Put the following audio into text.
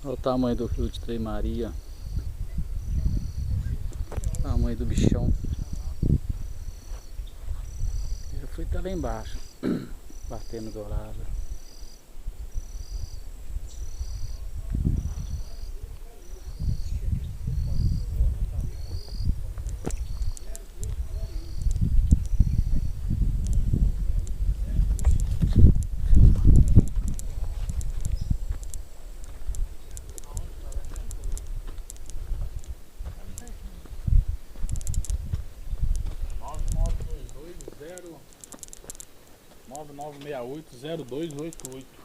Olha o tamanho do rio de Trem Maria. Tamanho do bichão. Eu fui até lá embaixo, batendo dourada. Nove nove 9968 0288